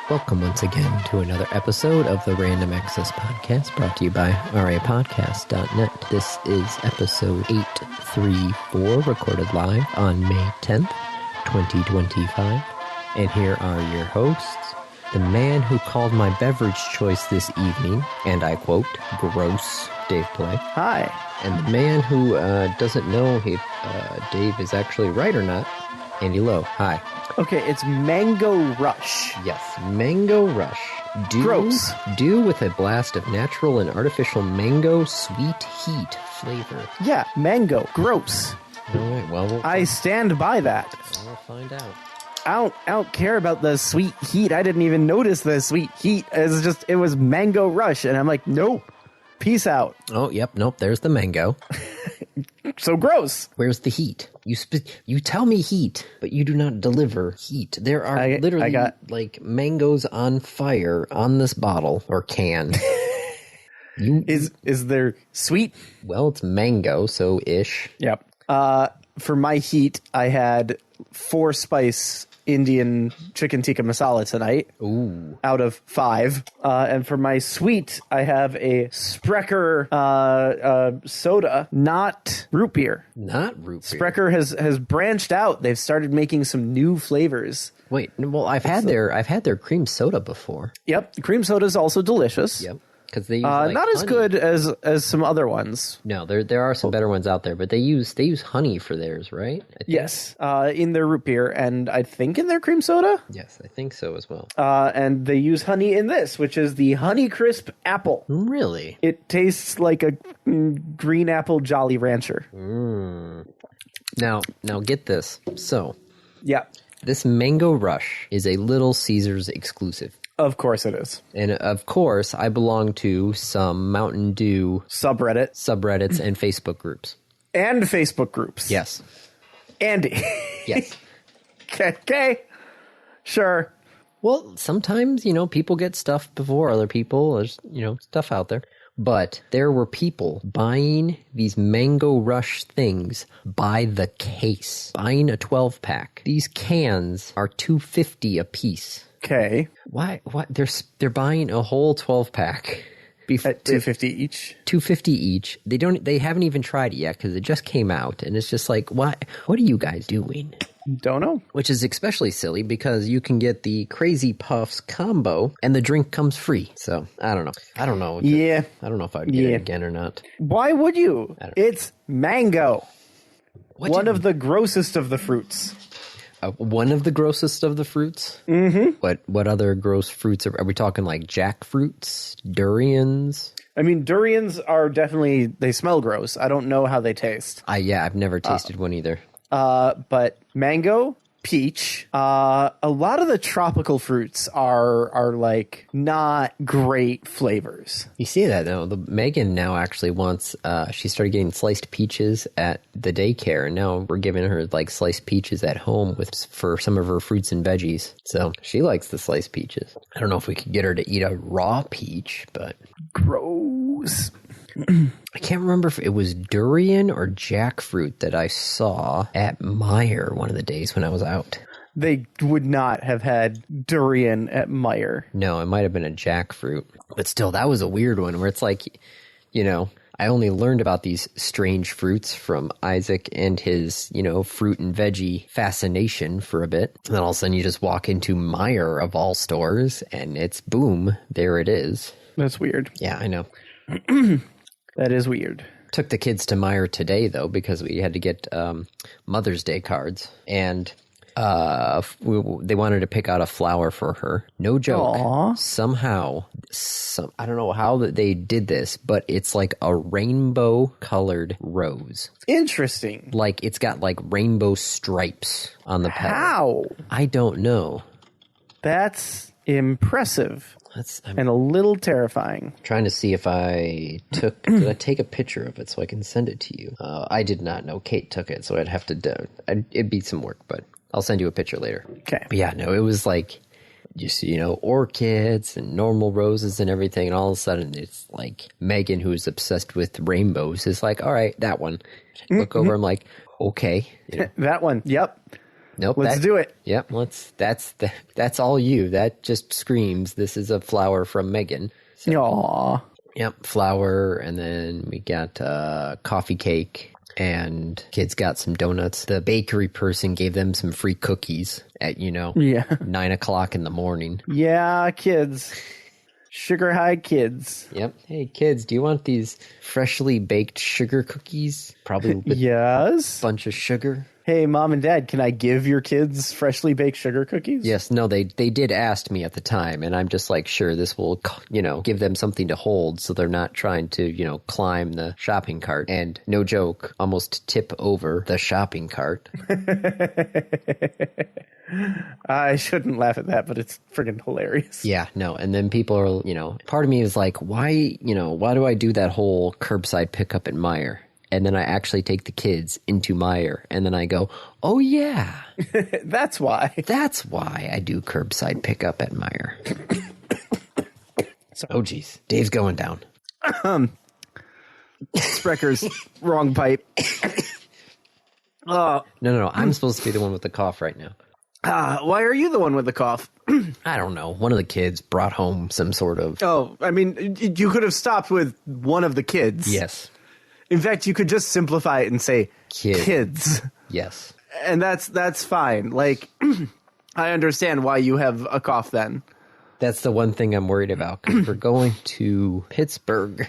Welcome once again to another episode of the Random Access Podcast, brought to you by rapodcast.net. This is episode 834, recorded live on May 10th, 2025. And here are your hosts, the man who called my beverage choice this evening, and I quote, gross, Dave Play. Hi. And the man who doesn't know if Dave is actually right or not, Andy Lowe. Hi. Okay, it's Mango Rush. Yes, Mango Rush. Gross. Due with a blast of natural and artificial mango sweet heat flavor. Yeah, mango. Gross. All right, well, I stand by that. we'll find out. I don't care about the sweet heat. I didn't even notice the sweet heat. It was Mango Rush, and I'm like, nope. Peace out. Oh, yep, nope, there's the mango. So gross. Where's the heat? You tell me heat, but you do not deliver heat. There are literally like mangoes on fire on this bottle or can. Is there sweet? Well, it's mango, so ish. Yep. For my heat, I had 4-spice Indian chicken tikka masala tonight. Ooh. Out of 5. And for my sweet, I have a Sprecher soda, not root beer. Not root beer. Sprecher has branched out. They've started making some new flavors. Wait, well, I've had their cream soda before. Yep, cream soda is also delicious. Yep. Because they use not honey. as good as some other ones. No, there are some better ones out there, but they use honey for theirs, right? I think. Yes, in their root beer, and I think in their cream soda. Yes, I think so as well. And they use honey in this, which is the Honey Crisp Apple. Really? It tastes like a green apple Jolly Rancher. Now get this. So, Yeah, this Mango Rush is a Little Caesars exclusive. of course it is. And of course, I belong to some Mountain Dew subreddits and Facebook groups. And Facebook groups. Yes. Andy. Yes. Okay. Sure. Well, sometimes, people get stuff before other people. There's, stuff out there. But there were people buying these Mango Rush things by the case, buying a 12-pack. These cans are $2.50 a piece. Okay. Why? They're buying a whole 12-pack At $2.50 each. $2.50 each. They haven't even tried it yet because it just came out, and it's just like, what are you guys doing? Don't know. Which is especially silly because you can get the Crazy Puffs combo and the drink comes free. So I don't know. Yeah. I don't know if I'd get it again or not. Why would you? It's mango. One of the grossest of the fruits. One of the grossest of the fruits? Mm-hmm. What other gross fruits? Are we talking like jackfruits, durians? I mean, durians are definitely, they smell gross. I don't know how they taste. I've never tasted one either. But mango, peach, a lot of the tropical fruits are like not great flavors. You see that though. Megan now actually wants. She started getting sliced peaches at the daycare, and now we're giving her like sliced peaches at home for some of her fruits and veggies. So she likes the sliced peaches. I don't know if we could get her to eat a raw peach, but Gross. I can't remember if it was durian or jackfruit that I saw at Meijer one of the days when I was out. They would not have had durian at Meijer. No, it might have been a jackfruit. But still, that was a weird one where it's like, I only learned about these strange fruits from Isaac and his, fruit and veggie fascination for a bit. And then all of a sudden you just walk into Meijer of all stores and it's boom, there it is. That's weird. Yeah, I know. That is weird. Took the kids to Meijer today, though, because we had to get Mother's Day cards. And they wanted to pick out a flower for her. No joke. Aww. Somehow, I don't know how they did this, but it's like a rainbow-colored rose. Interesting. Like, it's got like rainbow stripes on the petal. How? I don't know. That's impressive. I'm and a little terrifying. Trying to see if did I take a picture of it so I can send it to you? I did not know. Kate took it, so I'd have to it'd be some work, but I'll send you a picture later. Okay. But yeah, no, it was like just, orchids and normal roses and everything. And all of a sudden it's like Megan, who's obsessed with rainbows, is like, all right, that one. Look over, I'm like, okay. That one. Yep. Nope. Let's do it. Yep. That's all you. That just screams, this is a flower from Megan. So, Aww. yep. Flower. And then we got coffee cake. And kids got some donuts. The bakery person gave them some free cookies at, 9 o'clock in the morning. Yeah, kids. Sugar high kids. Yep. Hey, kids, do you want these freshly baked sugar cookies? Probably with Yes. a bunch of sugar. Hey, Mom and Dad, can I give your kids freshly baked sugar cookies? Yes. No, they did ask me at the time, and I'm just like, sure, this will, give them something to hold so they're not trying to, climb the shopping cart. And no joke, almost tip over the shopping cart. I shouldn't laugh at that, but it's friggin' hilarious. Yeah, no. And then people are, part of me is like, why do I do that whole curbside pickup at Meijer? And then I actually take the kids into Meijer, and then I go, oh yeah. That's why. That's why I do curbside pickup at Meijer. Oh geez, Dave's going down. Sprecker's wrong pipe. No. I'm supposed to be the one with the cough right now. Why are you the one with the cough? I don't know. One of the kids brought home some sort of... Oh, I mean, you could have stopped with one of the kids. Yes. In fact, you could just simplify it and say kids. Yes. And that's fine. Like, I understand why you have a cough then. That's the one thing I'm worried about, because we're going to Pittsburgh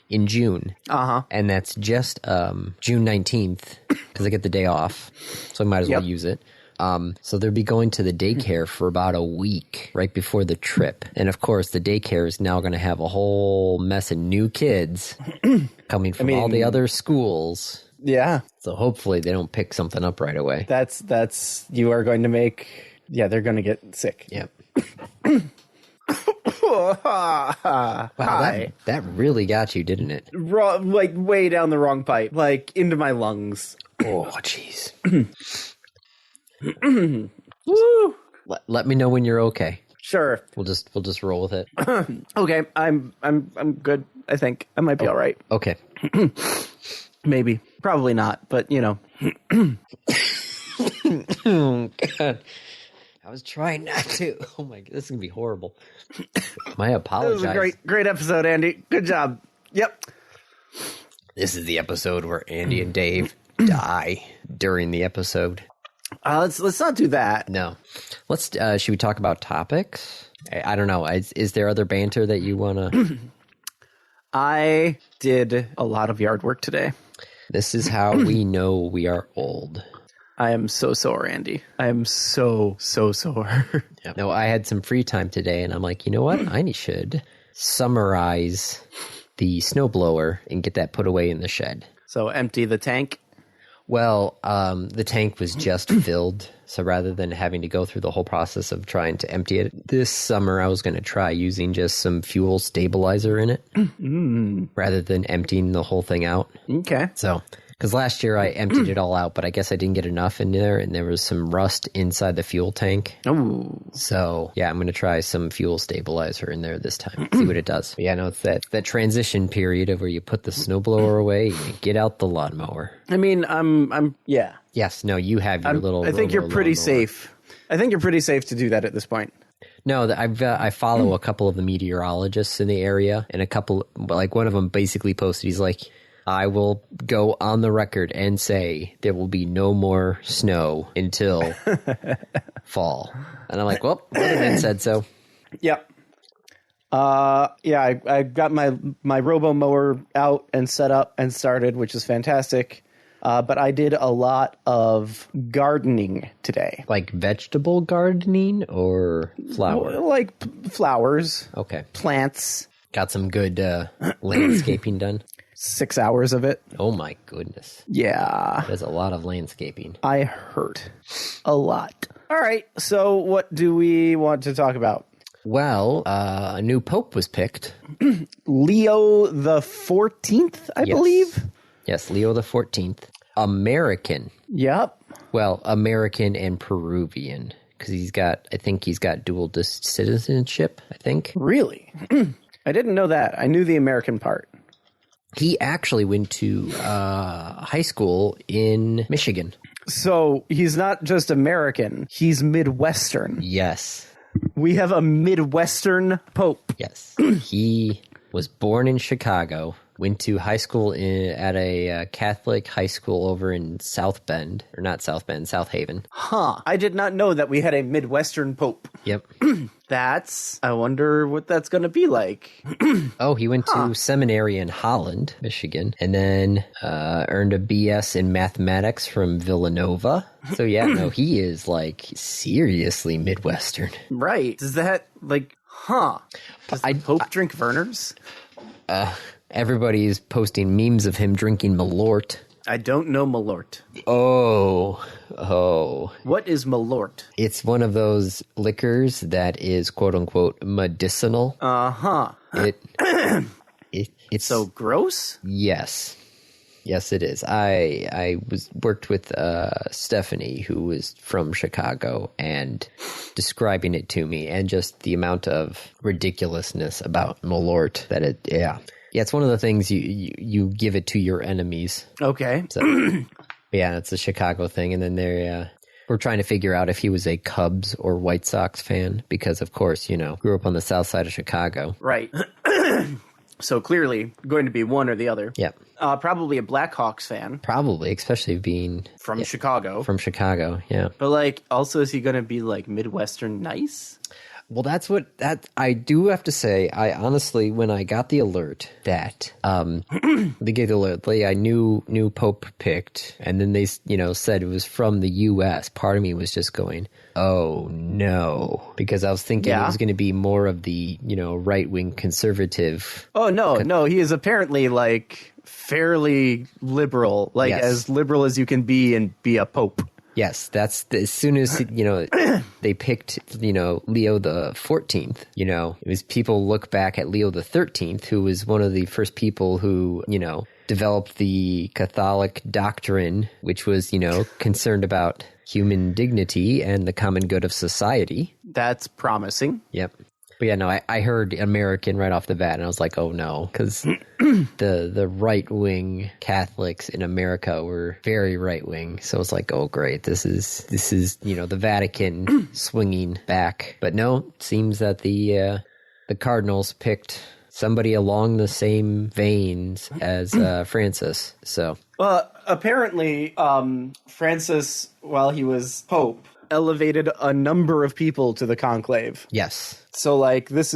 in June. And that's just June 19th, because I get the day off, so I might as well use it. So they'll be going to the daycare for about a week right before the trip. And of course, the daycare is now going to have a whole mess of new kids coming from all the other schools. Yeah. So hopefully they don't pick something up right away. That's you are going to make, they're going to get sick. Yep. Wow, that really got you, didn't it? Like way down the wrong pipe, like into my lungs. Oh, jeez. Woo! Let me know when you're okay. Sure. We'll just roll with it. Okay, I'm good. I think I might be all right. Okay. Maybe. Probably not, but Oh God. I was trying not to. Oh my God, this is gonna be horrible. I apologize. This was a great episode, Andy. Good job. Yep. This is the episode where Andy and Dave die during the episode. Let's not do that. No. Let's. Should we talk about topics? I don't know. Is there other banter that you want to? I did a lot of yard work today. This is how we know we are old. I am so sore, Andy. I am so sore. Yep. No, I had some free time today, and I'm like, you know what? I should summarize the snowblower and get that put away in the shed. So empty the tank? Well, the tank was just filled, so rather than having to go through the whole process of trying to empty it, this summer I was going to try using just some fuel stabilizer in it, rather than emptying the whole thing out. Okay. So, because last year I emptied it all out, but I guess I didn't get enough in there, and there was some rust inside the fuel tank. Oh. So, yeah, I'm going to try some fuel stabilizer in there this time, see what it does. But yeah, no, it's that transition period of where you put the snowblower away and you get out the lawnmower. I mean, yeah. Yes, no, you have your little. I think you're pretty lawnmower. Safe. I think you're pretty safe to do that at this point. No, I follow a couple of the meteorologists in the area, and a couple, like one of them basically posted, he's like, I will go on the record and say there will be no more snow until fall. And I'm like, well, Weatherman said so. Yep. Yeah, I got my robo mower out and set up and started, which is fantastic. But I did a lot of gardening today. Like vegetable gardening or flower? Like flowers. Okay. Plants. Got some good landscaping done? 6 hours of it. Oh my goodness. Yeah. That's a lot of landscaping. I hurt a lot. All right, so what do we want to talk about? Well, a new pope was picked. Leo the 14th, I believe. Yes, Leo the 14th. American. Yep. Well, American and Peruvian. Because I think he's got dual citizenship, I think. Really? I didn't know that. I knew the American part. He actually went to high school in Michigan. So he's not just American, he's Midwestern. Yes. We have a Midwestern Pope. Yes. He was born in Chicago, went to high school at a Catholic high school over in South Bend, or not South Bend, South Haven. Huh. I did not know that we had a Midwestern Pope. Yep. I wonder what that's going to be like. Oh, he went to seminary in Holland, Michigan, and then earned a BS in mathematics from Villanova. So yeah, no, he is like seriously Midwestern. Right. Does that Does the Pope drink Vernors? Everybody's posting memes of him drinking Malort. I don't know Malort. Oh. What is Malort? It's one of those liquors that is quote unquote medicinal. Uh-huh. It's so gross? Yes. Yes, it is. I worked with Stephanie, who was from Chicago, and describing it to me, and just the amount of ridiculousness about Malort that Yeah, it's one of the things you give it to your enemies. Okay. So, yeah, it's a Chicago thing, and then we're trying to figure out if he was a Cubs or White Sox fan, because, of course, grew up on the south side of Chicago. Right. So clearly going to be one or the other. Yep. Probably a Blackhawks fan. Probably, especially being... From Chicago. From Chicago, yeah. But, also, is he going to be, Midwestern nice? Well, I do have to say, I honestly, when I got the alert that, they gave the alert, I knew Pope picked, and then they, said it was from the U.S., part of me was just going, oh, no. Because I was thinking it was going to be more of the, right-wing conservative. Oh, no, he is apparently, fairly liberal, as liberal as you can be and be a pope. Yes, that's as soon as, they picked, Leo the 14th, it was people look back at Leo the 13th, who was one of the first people who, developed the Catholic doctrine, which was, concerned about human dignity and the common good of society. That's promising. Yep. But yeah, no, I heard American right off the bat, and I was like, oh no, because the right-wing Catholics in America were very right-wing. So it's like, oh great, this is the Vatican swinging back. But no, it seems that the Cardinals picked somebody along the same veins as Francis. So apparently, Francis, while he was Pope, elevated a number of people to the conclave. Yes. So, this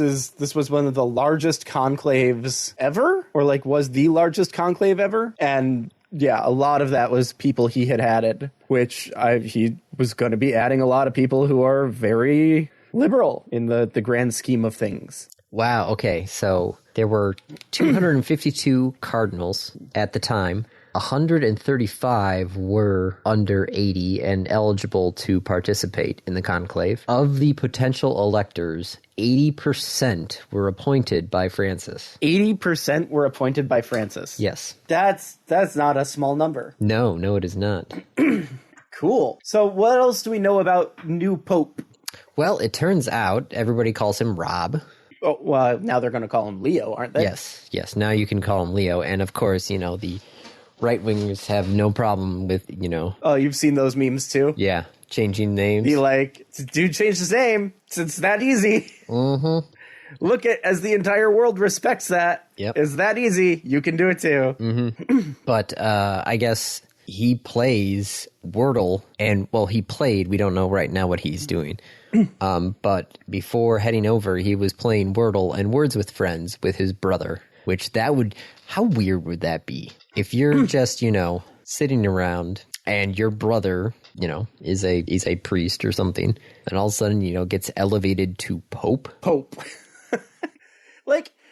was one of the largest conclaves ever? Or, was the largest conclave ever? And, yeah, a lot of that was people he had added, which he was going to be adding a lot of people who are very liberal in the grand scheme of things. Wow, okay. So there were 252 cardinals at the time. 135 were under 80 and eligible to participate in the conclave. Of the potential electors, 80% were appointed by Francis. 80% were appointed by Francis? Yes. That's not a small number. No, it is not. Cool. So what else do we know about new Pope? Well, it turns out everybody calls him Rob. Oh, well, now they're going to call him Leo, aren't they? Yes. Now you can call him Leo. And of course, the right-wingers have no problem with, Oh, you've seen those memes too? Yeah, changing names. Be like, dude, change his name. It's that easy. Mm-hmm. Look as the entire world respects that. Yep. It's that easy. You can do it too. Mm-hmm. But I guess he plays Wordle, and, well, he played. We don't know right now what he's doing. But before heading over, he was playing Wordle and Words with Friends with his brother, which how weird would that be? If you're just, sitting around and your brother, is a priest or something, and all of a sudden, gets elevated to Pope.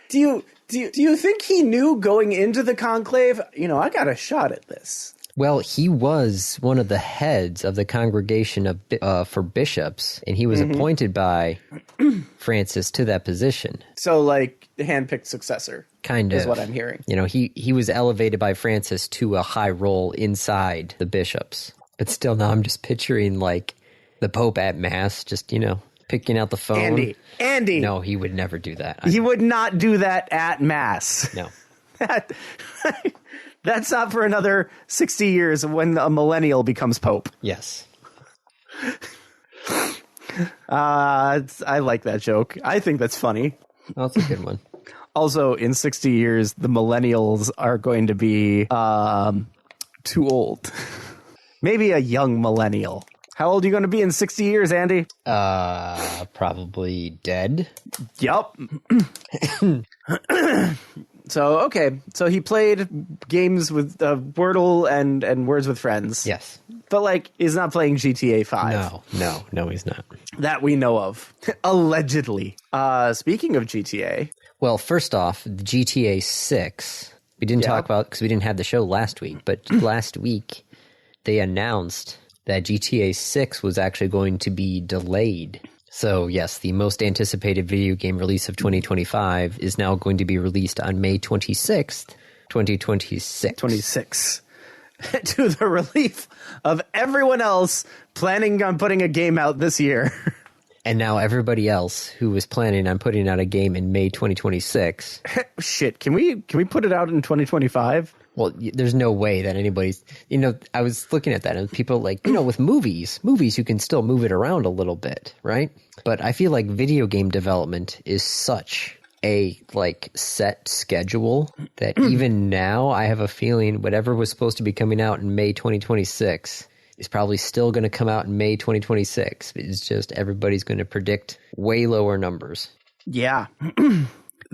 Do you think he knew going into the conclave, I got a shot at this? Well, he was one of the heads of the congregation of for bishops, and he was appointed by Francis to that position. So, handpicked successor. Kind of. Is what I'm hearing. He was elevated by Francis to a high role inside the bishops. But still, now I'm just picturing, the Pope at Mass, just, picking out the phone. Andy. No, he would never do that. He would not do that at Mass. No. That's not for another 60 years when a millennial becomes pope. Yes. I like that joke. I think that's funny. That's a good one. Also, in 60 years, the millennials are going to be too old. Maybe a young millennial. How old are you going to be in 60 years, Andy? Probably dead. Yup. So he played games with Wordle and Words with Friends. Yes. But, like, he's not playing GTA 5. No, he's not. That we know of. Allegedly. Speaking of GTA... Well, first off, the GTA 6, we didn't talk about because we didn't have the show last week, but last week they announced that GTA 6 was actually going to be delayed. So, yes, the most anticipated video game release of 2025 is now going to be released on May 26th, 2026. 26. To the relief of everyone else planning on putting a game out this year. And now everybody else who was planning on putting out a game in May 2026. Shit, can we put it out in 2025? Well, there's no way that anybody's, I was looking at that and people like, with movies, you can still move it around a little bit, right? But I feel like video game development is such a set schedule that even now I have a feeling whatever was supposed to be coming out in May 2026 is probably still going to come out in May 2026. It's just everybody's going to predict way lower numbers. Yeah.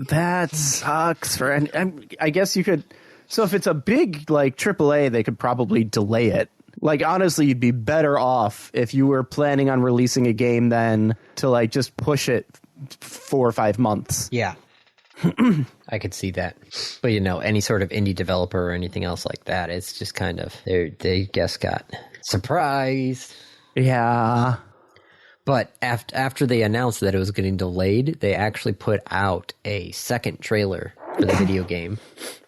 That sucks. I guess you could... So if it's a big, AAA, they could probably delay it. Honestly, you'd be better off if you were planning on releasing a game then to, just push it 4 or 5 months. Yeah. I could see that. But, any sort of indie developer or anything else like that, it's just kind of... They just got... surprise. Yeah. But after they announced that it was getting delayed, they actually put out a second trailer for the video game.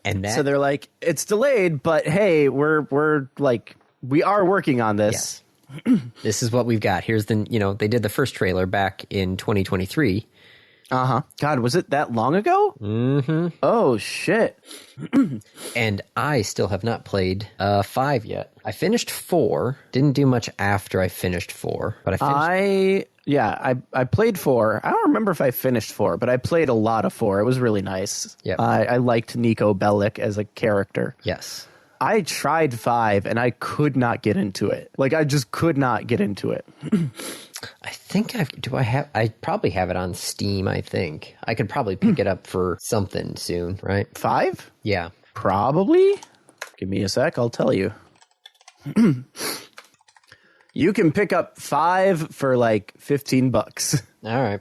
And so they're like, it's delayed, but hey, we are working on this. Yes. This is what we've got. Here's they did the first trailer back in 2023. Uh-huh. God, was it that long ago? Mm-hmm. Oh, shit. And I still have not played 5 yet. I finished 4. Didn't do much after I finished 4, but I finished... I played 4. I don't remember if I finished 4, but I played a lot of 4. It was really nice. Yep. I liked Nico Bellic as a character. Yes. I tried 5, and I could not get into it. I just could not get into it. I think I probably have it on Steam, I think. I could probably pick it up for something soon, right? 5? Yeah. Probably. Give me a sec, I'll tell you. You can pick up 5 for $15. All right.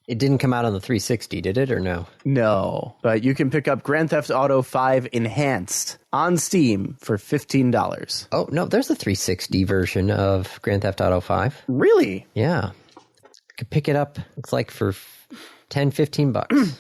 It didn't come out on the 360, did it, or no? No, but you can pick up Grand Theft Auto 5 Enhanced on Steam for $15. Oh, no, there's a 360 version of Grand Theft Auto 5. Really? Yeah. You could pick it up, looks like for $10-15.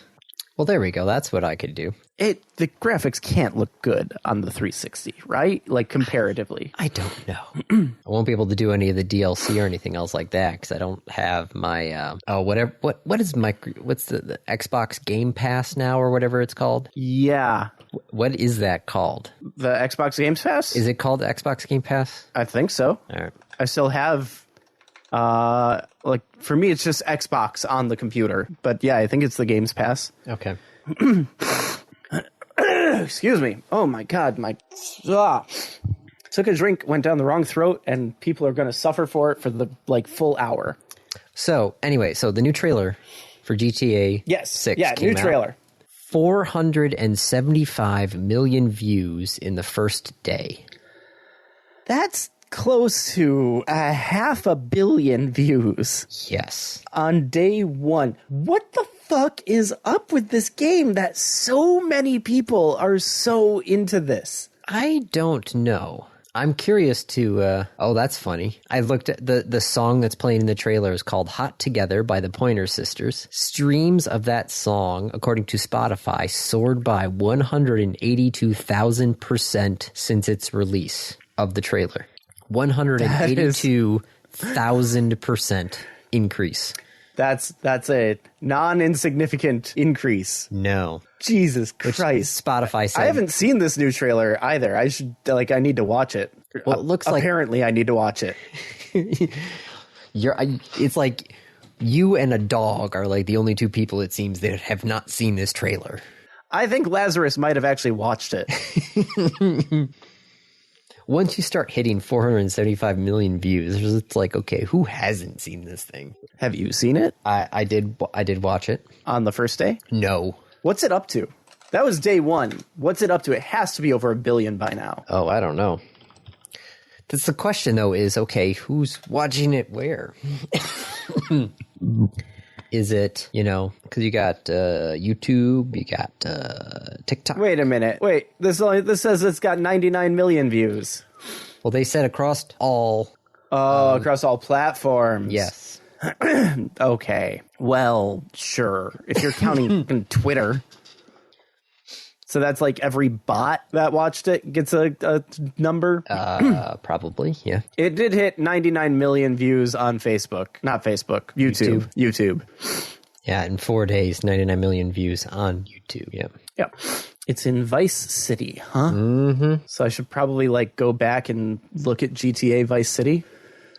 Well, there we go. That's what I could do. The graphics can't look good on the 360, right? Comparatively. I don't know. I won't be able to do any of the DLC or anything else like that because I don't have my whatever. What's the Xbox Game Pass now or whatever it's called? Yeah. What is that called? The Xbox Game Pass? Is it called the Xbox Game Pass? I think so. All right. I still have for me it's just Xbox on the computer. But yeah, I think it's the Games Pass. Okay. Excuse me. Oh my God, took a drink, went down the wrong throat, and people are going to suffer for it for the full hour. So anyway, the new trailer for GTA 6 came new trailer. Out. 475 million views in the first day. That's close to 500 million views. Yes. On day 1. What the fuck is up with this game that so many people are so into this? I don't know. I'm curious to, that's funny. I looked at the song that's playing in the trailer is called Hot Together by the Pointer Sisters. Streams of that song, according to Spotify, soared by 182,000% since its release of the trailer. 182,000% increase. That's a non-insignificant increase. No. Jesus Christ. Spotify said. I haven't seen this new trailer either. I need to watch it. Well, it looks apparently I need to watch it. It's like you and a dog are like the only two people, it seems, that have not seen this trailer. I think Lazarus might have actually watched it. Once you start hitting 475 million views, it's like, okay, who hasn't seen this thing? Have you seen it? I did watch it. On the first day? No. What's it up to? That was day one. What's it up to? It has to be over 1 billion by now. Oh, I don't know. That's the question, though, is, okay, who's watching it where? Is it, because you got YouTube, you got TikTok. Wait a minute. Wait, this says it's got 99 million views. Well, they said across all. Across all platforms. Yes. Okay. Well, sure. If you're counting Twitter. So that's like every bot that watched it gets a number? Probably, yeah. It did hit 99 million views on Facebook. Not Facebook. YouTube. Yeah, in 4 days, 99 million views on YouTube, yeah. Yeah. It's in Vice City, huh? Mm-hmm. So I should probably go back and look at GTA Vice City.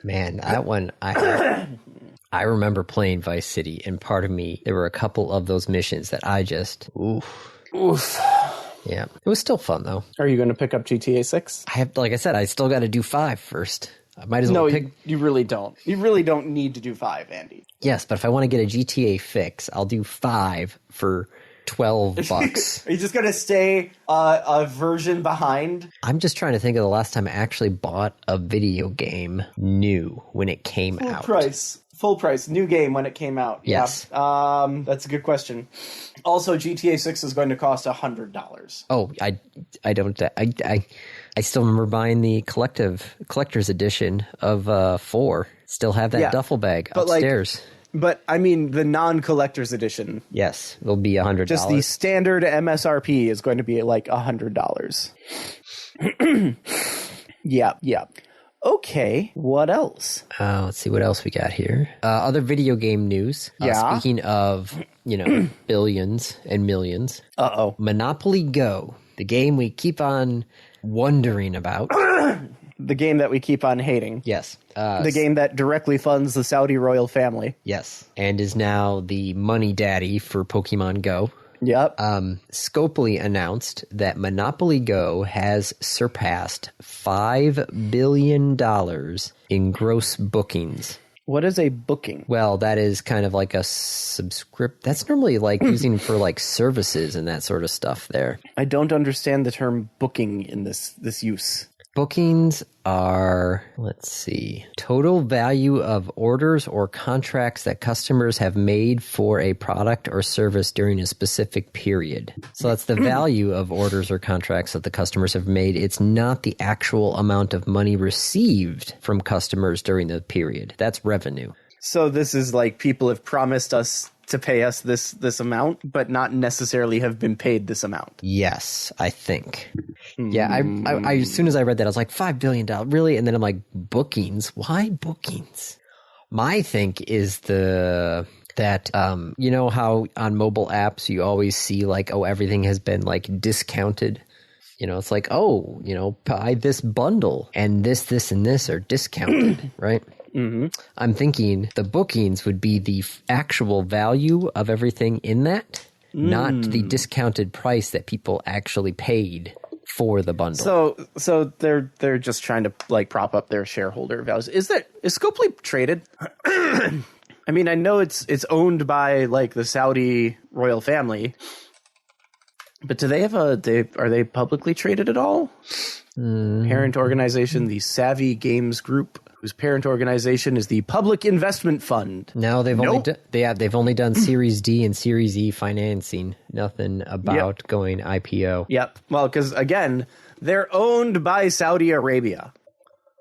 Man, that one, I remember playing Vice City, and part of me, there were a couple of those missions that I just, oof. Yeah, it was still fun though. Are you going to pick up GTA 6? Like I said, I still got to do 5 first. I might as well pick. No, you really don't. You really don't need to do 5, Andy. Yes, but if I want to get a GTA fix, I'll do 5 for $12. Are you just going to stay a version behind? I'm just trying to think of the last time I actually bought a video game new when it came out. Full price, new game when it came out. Yes. Yeah. That's a good question. Also, GTA 6 is going to cost $100. Oh, I still remember buying the collector's edition of 4. Still have that duffel bag upstairs. But I mean, the non-collector's edition. Yes, it'll be $100. Just the standard MSRP is going to be like $100. Yeah. Okay, what else? Let's see what else we got here. Other video game news. Speaking of, billions and millions. Uh-oh. Monopoly Go, the game we keep on wondering about. The game that we keep on hating. Yes. The game that directly funds the Saudi royal family. Yes. And is now the money daddy for Pokemon Go. Yep. Scopely announced that Monopoly Go has surpassed $5 billion in gross bookings. What is a booking? Well, that is kind of like a That's normally like using for like services and that sort of stuff there. I don't understand the term booking in this use. Bookings are, let's see, total value of orders or contracts that customers have made for a product or service during a specific period. So that's the value of orders or contracts that the customers have made. It's not the actual amount of money received from customers during the period. That's revenue. So this is like people have promised us to pay us this amount, but not necessarily have been paid this amount. Yes, I think. Yeah, I as soon as I read that, I was like, $5 billion, really? And then I'm like, bookings? Why bookings? My think is that you know how on mobile apps you always see like, oh, everything has been like discounted. It's like, oh, buy this bundle and this, and this are discounted, right? Mm-hmm. I'm thinking the bookings would be the actual value of everything in that, not the discounted price that people actually paid for the bundle. So they're just trying to like prop up their shareholder values. Is Scopely traded? I mean, I know it's owned by like the Saudi royal family, but do they have are they publicly traded at all? Parent organization, the Savvy Games Group, whose parent organization is the Public Investment Fund. No, they've only done Series D and Series E financing. Nothing about going IPO. Yep. Well, because again, they're owned by Saudi Arabia.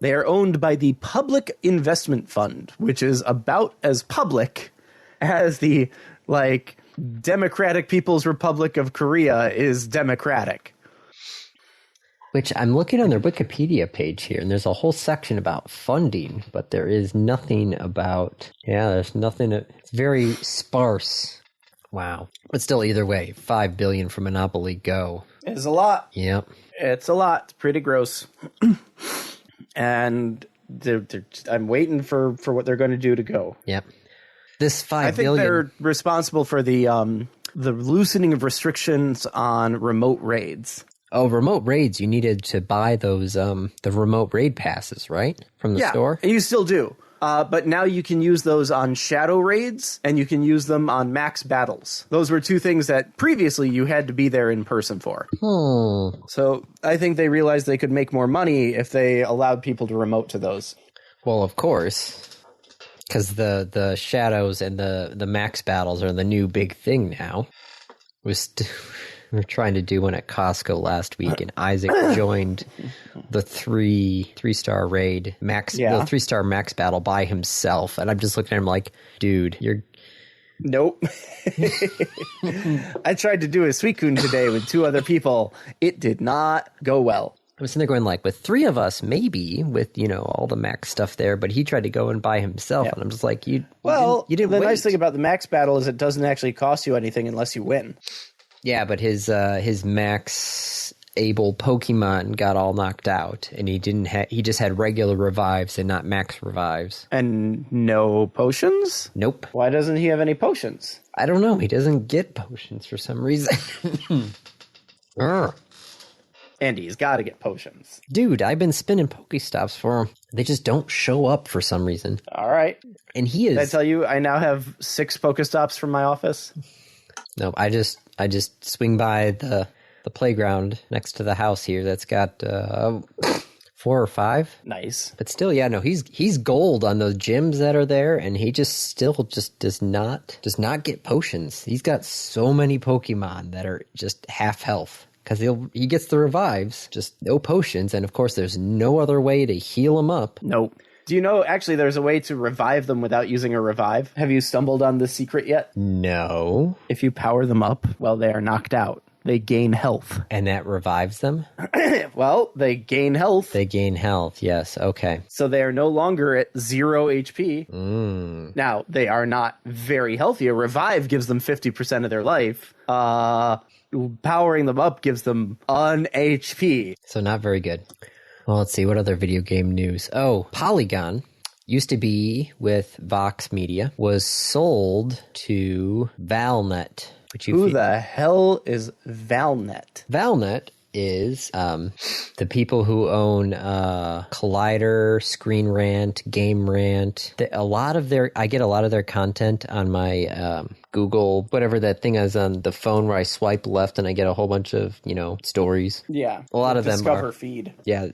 They are owned by the Public Investment Fund, which is about as public as the like Democratic People's Republic of Korea is democratic. Which I'm looking on their Wikipedia page here, and there's a whole section about funding, but there is nothing about... Yeah, there's nothing... It's very sparse. Wow. But still, either way, $5 billion for Monopoly Go. It's a lot. Yep. It's a lot. It's pretty gross. And I'm waiting for what they're going to do to go. Yep. This $5 billion... I think they're responsible for the loosening of restrictions on remote raids. Oh, remote raids, you needed to buy those, the remote raid passes, right? From the store? Yeah, you still do. But now you can use those on shadow raids, and you can use them on max battles. Those were two things that previously you had to be there in person for. So I think they realized they could make more money if they allowed people to remote to those. Well, of course. Because the shadows and the max battles are the new big thing now. We were trying to do one at Costco last week, and Isaac joined the three-star raid max, the 3-star max battle by himself, and I'm just looking at him like, dude, you're... Nope. I tried to do a Suicune today with 2 other people. It did not go well. I was sitting there going like, with 3 of us, maybe, with, all the max stuff there, but he tried to go and buy himself, and I'm just like, you didn't the wait. Nice thing about the max battle is it doesn't actually cost you anything unless you win. Yeah, but his max able Pokemon got all knocked out, and he just had regular revives and not max revives. And no potions? Nope. Why doesn't he have any potions? I don't know. He doesn't get potions for some reason. Andy, he's got to get potions. Dude, I've been spinning Pokestops for him. They just don't show up for some reason. All right. And he is... Did I tell you I now have 6 Pokestops from my office? No, I just swing by the playground next to the house here that's got 4 or 5. Nice. But still, yeah, no, he's gold on those gyms that are there, and he just does not get potions. He's got so many Pokemon that are just half health. Because he gets the revives, just no potions, and of course there's no other way to heal him up. Nope. Do you know, actually, there's a way to revive them without using a revive? Have you stumbled on this secret yet? No. If you power them up while they are knocked out, they gain health. And that revives them? Well, they gain health. They gain health, yes, okay. So they are no longer at 0 HP. Now, they are not very healthy. A revive gives them 50% of their life. Powering them up gives them an HP. So not very good. Well, let's see. What other video game news? Oh, Polygon used to be with Vox Media, was sold to Valnet. Who the hell is Valnet? Valnet is the people who own Collider, Screen Rant, Game Rant. I get a lot of their content on my Google, whatever that thing is on the phone where I swipe left and I get a whole bunch of, stories. Yeah. A lot of them Discover feed. Yeah,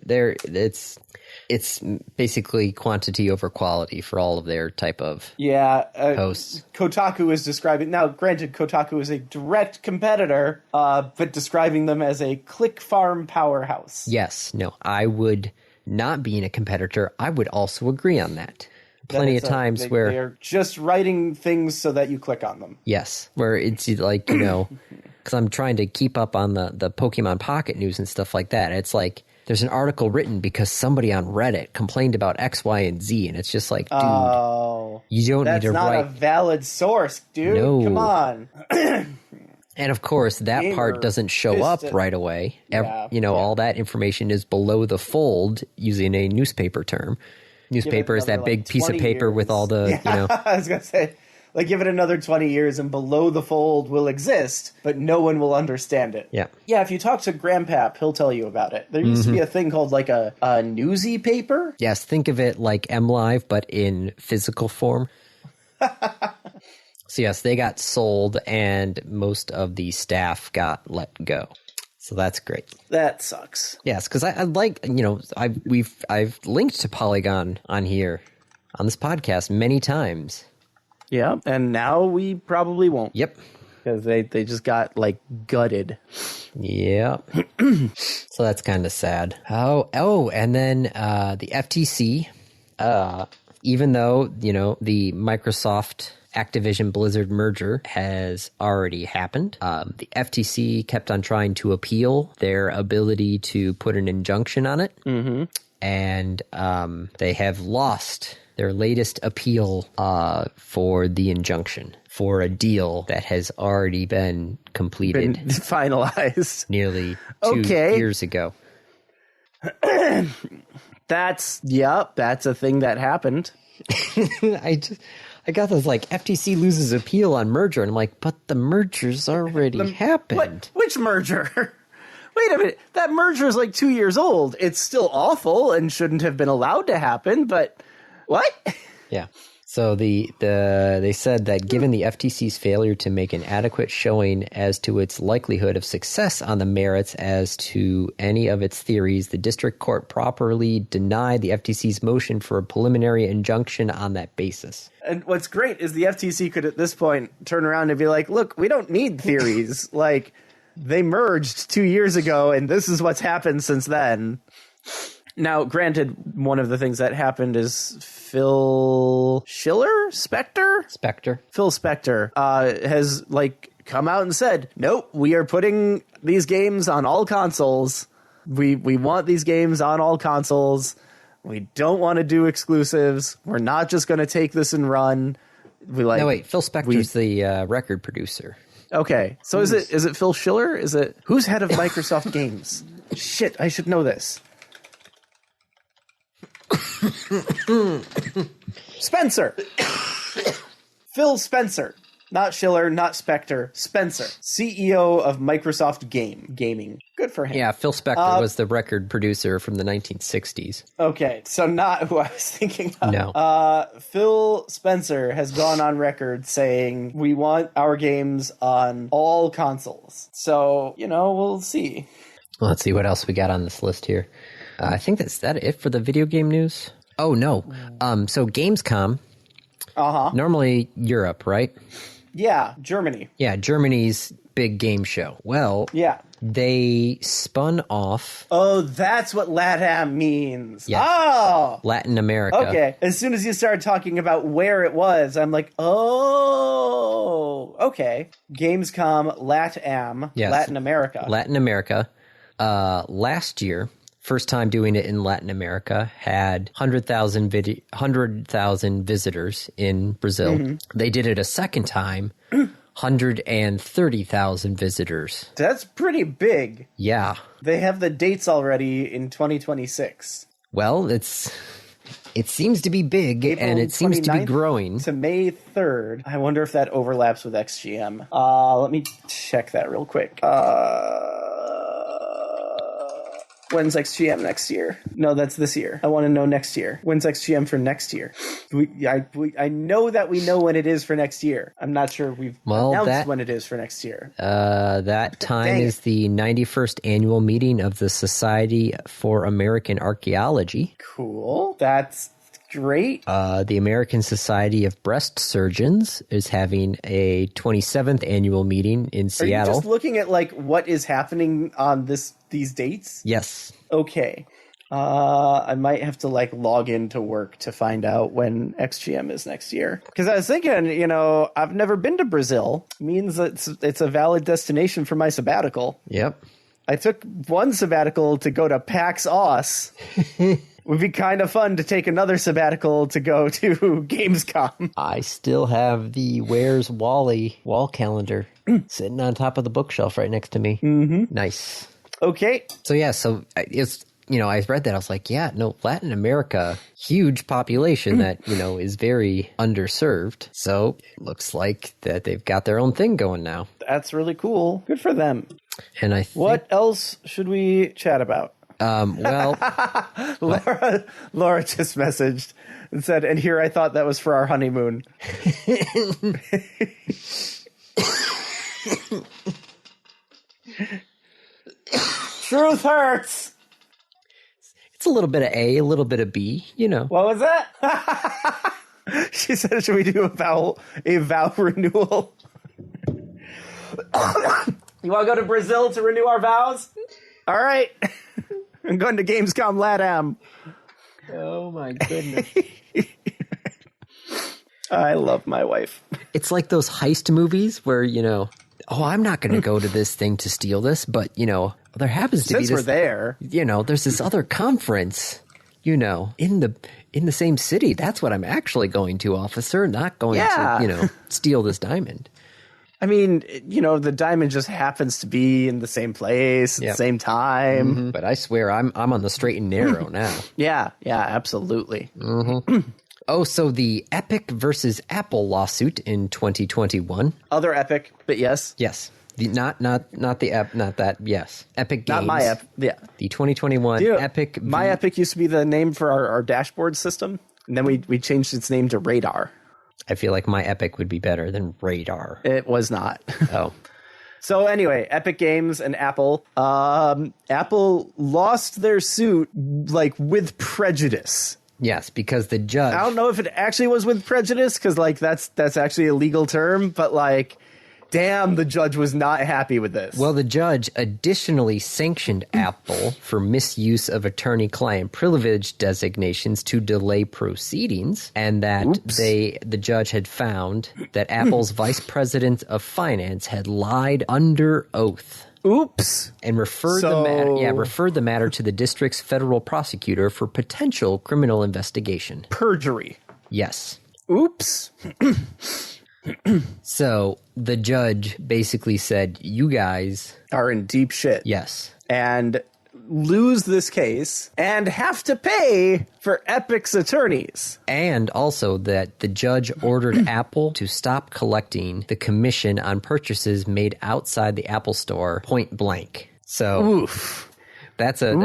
it's basically quantity over quality for all of their type of posts. Kotaku is describing... Now, granted, Kotaku is a direct competitor, but describing them as a click farm powerhouse. Yes. No, I would not be in a competitor. I would also agree on that. Plenty of times where... They're just writing things so that you click on them. Yes, where it's like, because I'm trying to keep up on the Pokemon Pocket news and stuff like that. It's like... There's an article written because somebody on Reddit complained about X, Y, and Z, and it's just like, dude, you don't need to write... That's not a valid source, dude. No. Come on. And of course, that part doesn't show up right away. All that information is below the fold, using a newspaper term. Newspaper is that big piece of paper with all the, I was going to say... Like, give it another 20 years and below the fold will exist, but no one will understand it. Yeah. Yeah, if you talk to Grandpap, he'll tell you about it. There used to be a thing called, like, a newsy paper. Yes, think of it like MLive, but in physical form. So, yes, they got sold, and most of the staff got let go. So that's great. That sucks. Yes, because I like, I've linked to Polygon on here, on this podcast, many times. Yeah, and now we probably won't. Yep. Because they just got, gutted. Yep. So that's kind of sad. Oh, and then the FTC even though, the Microsoft Activision Blizzard merger has already happened, the FTC kept on trying to appeal their ability to put an injunction on it. Mm-hmm. And they have lost their latest appeal for the injunction for a deal that has already been completed. Been finalized. Nearly 2 years ago. That's a thing that happened. I got this FTC loses appeal on merger, and I'm like, but the merger's already happened. Which merger? Wait a minute, that merger is 2 years old. It's still awful and shouldn't have been allowed to happen, but what? Yeah. So they said that given the FTC's failure to make an adequate showing as to its likelihood of success on the merits as to any of its theories, the district court properly denied the FTC's motion for a preliminary injunction on that basis. And what's great is the FTC could at this point turn around and be like, look, we don't need theories. They merged 2 years ago, and this is what's happened since then. Now, granted, one of the things that happened is Phil Spector? Phil Spector has come out and said, nope, we are putting these games on all consoles. We want these games on all consoles. We don't want to do exclusives. We're not just going to take this and run. No, wait, Phil Spector's the record producer. Okay, so is it Phil Schiller? Who's head of Microsoft Games? Shit, I should know this. Spencer. Phil Spencer. Not Schiller, not Spector. Spencer, CEO of Microsoft Gaming. Good for him. Yeah, Phil Spector was the record producer from the 1960s. Okay, so not who I was thinking of. No. Phil Spencer has gone on record saying, we want our games on all consoles. So, we'll see. Well, let's see what else we got on this list here. I think that's it for the video game news. Oh, no. So Gamescom. Uh-huh. Normally Europe, right? Yeah, Germany. Yeah, Germany's big game show. Well, yeah, they spun off. Oh, that's what LATAM means. Yes. Oh! Latin America. Okay. As soon as you started talking about where it was, I'm like, oh, okay. Gamescom, LATAM, yes. Latin America. Latin America. Last year, first time doing it in Latin America, had 100,000 visitors in Brazil. Mm-hmm. They did it a second time, 130,000 visitors. That's pretty big. Yeah. They have the dates already in 2026. Well, it seems to be big, April and it seems to be growing. To May 3rd. I wonder if that overlaps with XGM. Let me check that real quick. When's XGM next year? No, that's this year. I want to know next year. When's XGM for next year? I know that we know when it is for next year. I'm not sure we've announced when it is for next year. That time is the 91st annual meeting of the Society for American Archaeology. Cool. That's great. The American Society of Breast Surgeons is having a 27th annual meeting in Seattle. Are you just looking at what is happening on these dates? Yes. Okay. I might have to log into work to find out when XGM is next year. Because I was thinking, I've never been to Brazil. It means it's a valid destination for my sabbatical. Yep. I took one sabbatical to go to PAX Aus. Would be kind of fun to take another sabbatical to go to Gamescom. I still have the Where's Wally wall calendar sitting on top of the bookshelf right next to me. Mm-hmm. Nice. Okay. So it's, I read that. I was like, yeah, no, Latin America, huge population that, is very underserved. So looks like that they've got their own thing going now. That's really cool. Good for them. And what else should we chat about? Well, Laura just messaged and said, and here I thought that was for our honeymoon. Truth hurts. It's a little bit of A, a little bit of B, What was that? She said, should we do a vow renewal? You want to go to Brazil to renew our vows? All right. I'm going to Gamescom LATAM. Oh, my goodness. I love my wife. It's like those heist movies where, oh, I'm not going to go to this thing to steal this, but, there happens to be Since this, we're there. There's this other conference, in the same city. That's what I'm actually going to, officer, not going to, steal this diamond. I mean, the diamond just happens to be in the same place at the same time. Mm-hmm. But I swear I'm on the straight and narrow now. Yeah, absolutely. Mm-hmm. Oh, so the Epic versus Apple lawsuit in 2021. Other Epic, but yes. Yes. Not the app, not that. Yes. Epic Games. Not my app. Yeah. The 2021 Epic. My Epic used to be the name for our dashboard system. And then we changed its name to Radar. I feel like my Epic would be better than Radar. It was not. Oh. So anyway, Epic Games and Apple. Apple lost their suit with prejudice. Yes, because the judge... I don't know if it actually was with prejudice, because that's actually a legal term, but damn, the judge was not happy with this. Well, the judge additionally sanctioned Apple for misuse of attorney-client privilege designations to delay proceedings, and that the judge had found that Apple's vice president of finance had lied under oath. Oops. And referred the matter to the district's federal prosecutor for potential criminal investigation. Perjury. Yes. Oops. So the judge basically said, you guys are in deep shit. Yes. And lose this case and have to pay for Epic's attorneys. And also that the judge ordered Apple to stop collecting the commission on purchases made outside the Apple Store point blank. So that's a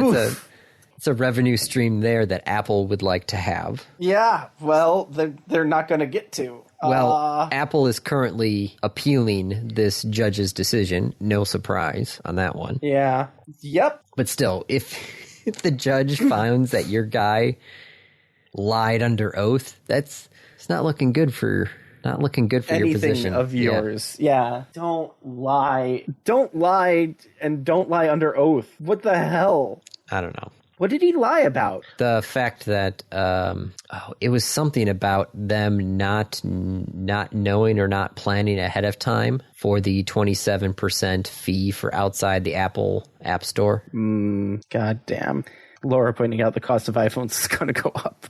revenue stream there that Apple would like to have. Yeah, well, they're not going to get to. Well, Apple is currently appealing this judge's decision. No surprise on that one. Yeah. Yep. But still, if the judge finds that your guy lied under oath, it's not looking good for your position. Anything of yours. Yeah. Don't lie. Don't lie, and don't lie under oath. What the hell? I don't know. What did he lie about? The fact that it was something about them not knowing or not planning ahead of time for the 27% fee for outside the Apple App Store. God damn. Laura pointing out the cost of iPhones is going to go up.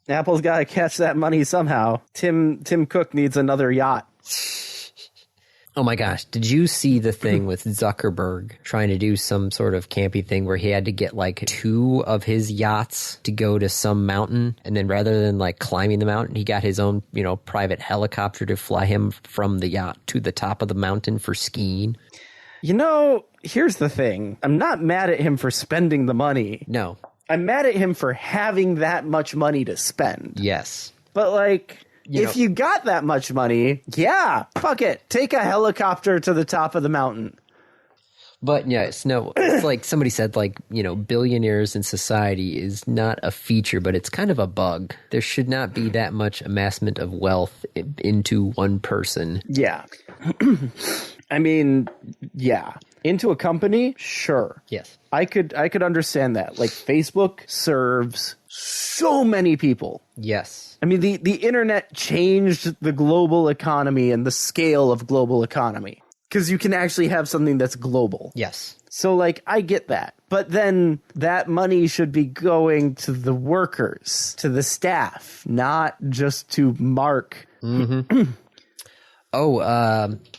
Apple's got to catch that money somehow. Tim Cook needs another yacht. Oh my gosh, did you see the thing with Zuckerberg trying to do some sort of campy thing where he had to get 2 of his yachts to go to some mountain, and then rather than climbing the mountain, he got his own, private helicopter to fly him from the yacht to the top of the mountain for skiing? Here's the thing. I'm not mad at him for spending the money. No. I'm mad at him for having that much money to spend. Yes. But if you got that much money, yeah, fuck it. Take a helicopter to the top of the mountain. But yes, no, it's like somebody said, billionaires in society is not a feature, but it's kind of a bug. There should not be that much amassment of wealth into one person. Yeah. I mean, yeah. Into a company? Sure. Yes. I could understand that. Facebook serves so many people. Yes. I mean, the internet changed the global economy and the scale of global economy because you can actually have something that's global. Yes. So, I get that. But then that money should be going to the workers, to the staff, not just to Mark. Mm-hmm.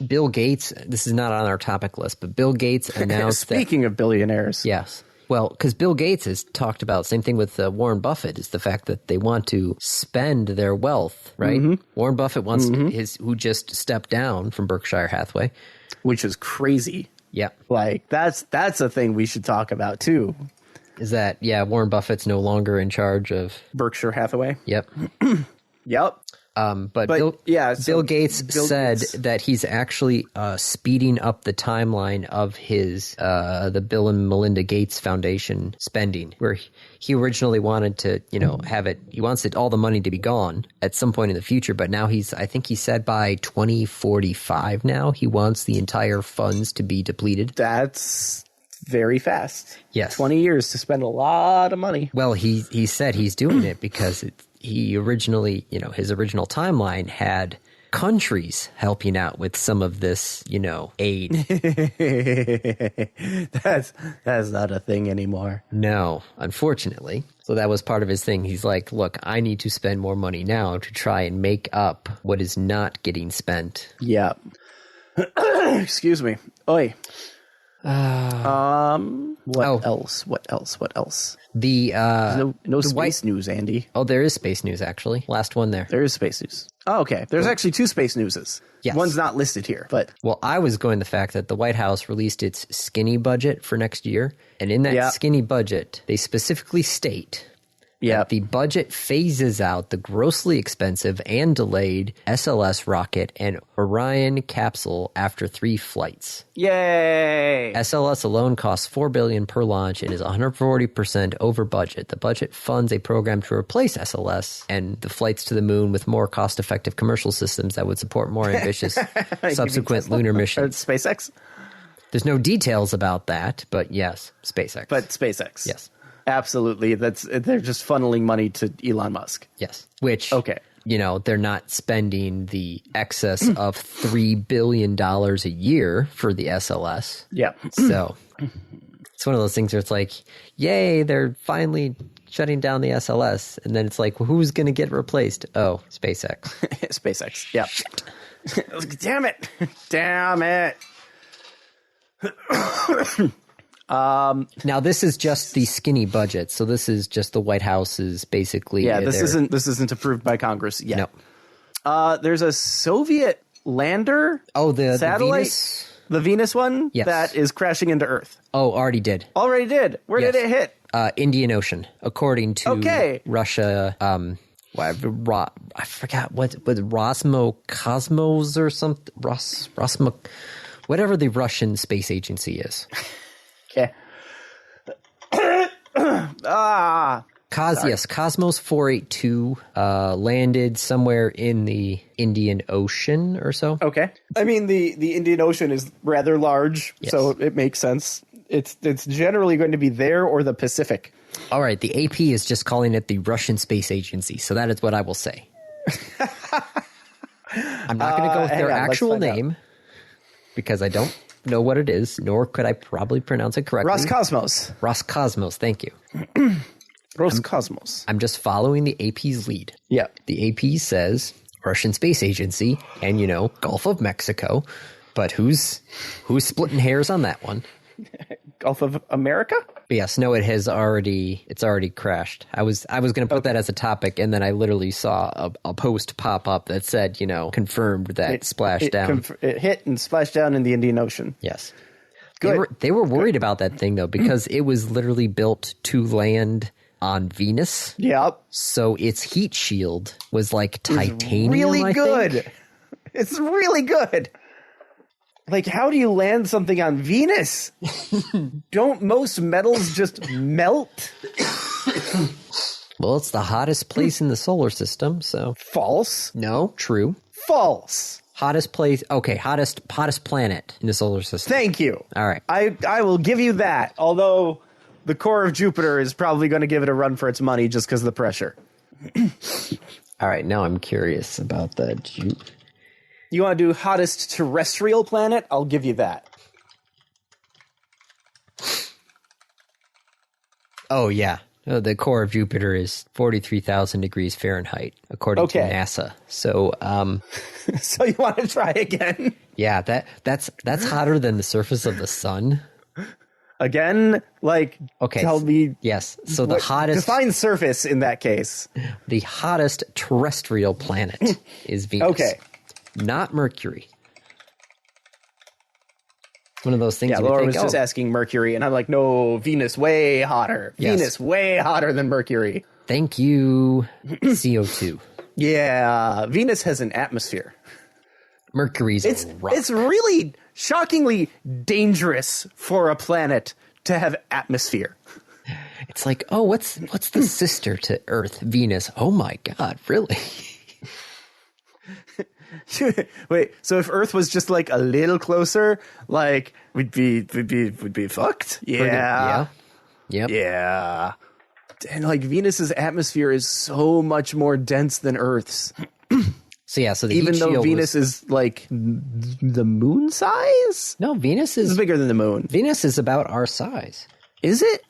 Bill Gates, this is not on our topic list, but Bill Gates announced Speaking of billionaires. Yes. Well, because Bill Gates has talked about, same thing with Warren Buffett, is the fact that they want to spend their wealth, right? Mm-hmm. Warren Buffett wants who just stepped down from Berkshire Hathaway. Which is crazy. Yeah. That's a thing we should talk about, too. Is that, Warren Buffett's no longer in charge of Berkshire Hathaway? Yep. Yep. But Bill Gates said that he's actually speeding up the timeline of his the Bill and Melinda Gates Foundation spending, where he originally wanted to, have it. He wants all the money to be gone at some point in the future, but now I think he said by 2045 now he wants the entire funds to be depleted. That's very fast. Yes. 20 years to spend a lot of money. Well, he said he's doing it because he originally, his original timeline had countries helping out with some of this, aid. That's not a thing anymore. No, unfortunately. So that was part of his thing. He's like, look, I need to spend more money now to try and make up what is not getting spent. Yeah. Excuse me. Oi. What else? What else? The no space news, Andy. Oh, there is space news, actually. Last one there. There is space news. Oh, okay. There's actually two space newses. Yes. One's not listed here, but... Well, I was going the fact that the White House released its skinny budget for next year, and in that skinny budget, they specifically state that the budget phases out the grossly expensive and delayed SLS rocket and Orion capsule after 3 flights. Yay! SLS alone costs $4 billion per launch and is 140% over budget. The budget funds a program to replace SLS and the flights to the moon with more cost-effective commercial systems that would support more ambitious subsequent lunar missions. SpaceX? There's no details about that, but yes, SpaceX. But SpaceX. Yes. Absolutely. They're just funneling money to Elon Musk. Yes. Which, okay. They're not spending the excess of $3 billion a year for the SLS. Yeah. So it's one of those things where it's like, yay, they're finally shutting down the SLS. And then it's like, well, who's going to get replaced? Oh, SpaceX. SpaceX. Yeah. Damn it. Damn it. Now this is just the skinny budget, so this is just the White House's basically. Yeah, this isn't approved by Congress yet. No. There's a Soviet lander. Oh, the satellite, the Venus one. Yes. That is crashing into Earth. Oh, already did. Where did it hit? Indian Ocean, according to Russia. I forgot what Rosmocosmos or something. Rosmo, whatever the Russian space agency is. Okay. Yes, Cosmos 482 landed somewhere in the Indian Ocean or so. Okay. I mean, the Indian Ocean is rather large, so it makes sense. It's generally going to be there or the Pacific. All right, the AP is just calling it the Russian Space Agency, so that is what I will say. I'm not going to go with their actual name because I don't know what it is, nor could I probably pronounce it correctly. Roscosmos, thank you. Roscosmos. I'm just following the AP's lead. Yeah. The AP says Russian Space Agency and, Gulf of Mexico, but who's splitting hairs on that one? Gulf of America? Yes, no, it's already crashed. I was going to put that as a topic, and then I literally saw a post pop up that said, confirmed that it splashed down. It hit and splashed down in the Indian Ocean. Yes. Good. They were worried about that thing, though, because it was literally built to land on Venus. Yep. So its heat shield was like titanium. Really good. It's really good. Like, how do you land something on Venus? Don't most metals just melt? Well, it's the hottest place in the solar system, so. False. No, true. False. Hottest place. Okay, hottest planet in the solar system. Thank you. All right. I will give you that. Although the core of Jupiter is probably going to give it a run for its money just because of the pressure. All right, now I'm curious about the You want to do hottest terrestrial planet? I'll give you that. Oh, yeah. The core of Jupiter is 43,000 degrees Fahrenheit, according to NASA. So, so you want to try again? Yeah, that's hotter than the surface of the sun. Again, tell me. Yes. So the hottest. Define surface in that case. The hottest terrestrial planet is Venus. Okay. Not Mercury. One of those things. Yeah, Laura was just asking Mercury, and I'm like, no, Venus way hotter. Yes. Venus way hotter than Mercury. Thank you, CO2. Yeah, Venus has an atmosphere. Mercury's a rock. It's really shockingly dangerous for a planet to have atmosphere. It's like, oh, what's the sister to Earth? Venus. Oh my God, really? Wait, so if Earth was just like a little closer, like we'd be fucked? Yeah. Yep. Yeah. And like Venus's atmosphere is so much more dense than Earth's. So yeah, so the even heat though shield Venus is like the moon size? No, Venus It's is bigger than the moon. Venus is about our size. Is it?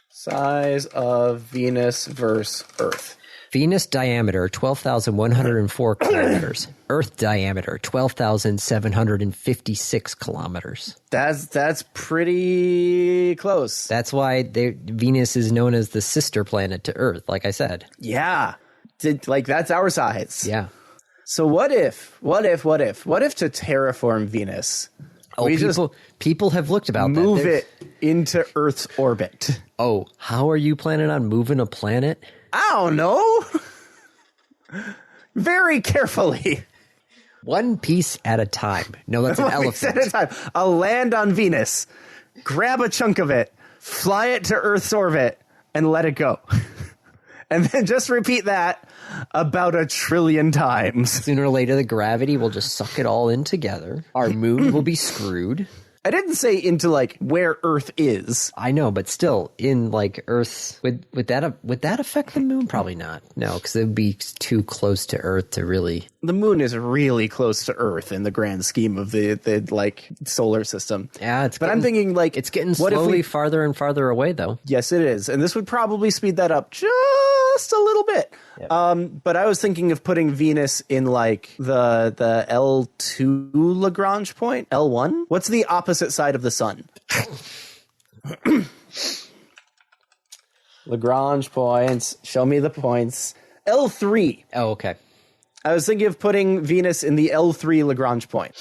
Size of Venus versus Earth. Venus diameter 12,104 kilometers. Earth diameter 12,756 kilometers. That's pretty close. That's why Venus is known as the sister planet to Earth, like I said. Yeah. Like that's our size. Yeah. So what if to terraform Venus? Oh, people have looked about that. Move it into Earth's orbit. Oh, how are you planning on moving a planet? I don't know. Very carefully. One piece at a time. No, that's an elephant. At a time. I'll land on Venus, grab a chunk of it, fly it to Earth's orbit, and let it go. And then just repeat that about 1 trillion times. Sooner or later, the gravity will just suck it all in together. Our moon will be screwed. I didn't say into like where Earth is. I know, but still, in like Earth's would that affect the moon? Probably not. No, because it would be too close to Earth to really. The moon is really close to Earth in the grand scheme of the like solar system. Yeah, I'm thinking like it's getting slowly farther and farther away, though. Yes, it is, and this would probably speed that up just a little bit. Yep. But I was thinking of putting Venus in like the L2 Lagrange point, L1. What's the opposite side of the sun? Lagrange points. Show me the points. L3. Oh, okay. I was thinking of putting Venus in the L3 Lagrange point.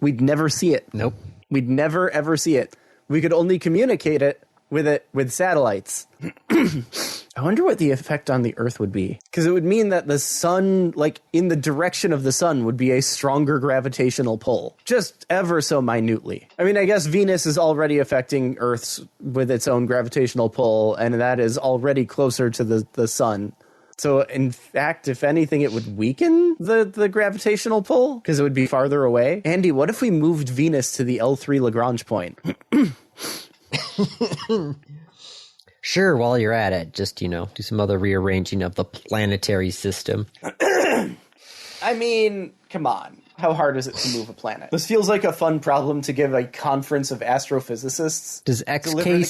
We'd never see it. Nope. We'd never, ever see it. We could only communicate with satellites. I wonder what the effect on the Earth would be. Because it would mean that the sun, like in the direction of the sun, would be a stronger gravitational pull. Just ever so minutely. I mean, I guess Venus is already affecting Earth's with its own gravitational pull, and that is already closer to the sun. So, in fact, if anything, it would weaken the gravitational pull because it would be farther away. Andy, what if we moved Venus to the L3 Lagrange point? Sure, while you're at it, just, do some other rearranging of the planetary system. I mean, come on. How hard is it to move a planet? This feels like a fun problem to give a conference of astrophysicists. Does XKCD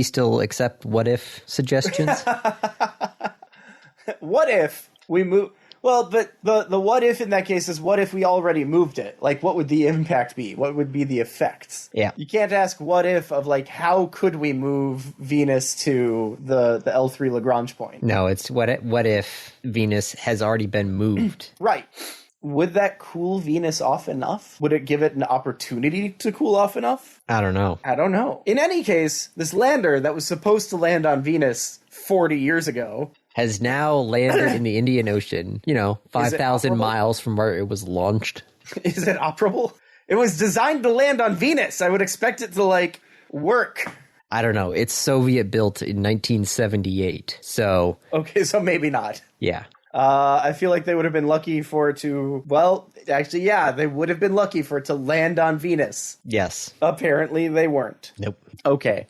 still accept what-if suggestions? What if we move... Well, but the what if in that case is what if we already moved it? Like, what would the impact be? What would be the effects? Yeah. You can't ask what if of, like, how could we move Venus to the L3 Lagrange point? No, it's what if Venus has already been moved. Right. Would that cool Venus off enough? Would it give it an opportunity to cool off enough? I don't know. In any case, this lander that was supposed to land on Venus 40 years ago... has now landed in the Indian Ocean, 5,000 miles from where it was launched. Is it operable? It was designed to land on Venus. I would expect it to, work. I don't know. It's Soviet built in 1978, so... Okay, so maybe not. Yeah. I feel like they would have been lucky for it to... Well, actually, yeah, they would have been lucky for it to land on Venus. Yes. Apparently, they weren't. Nope. Okay.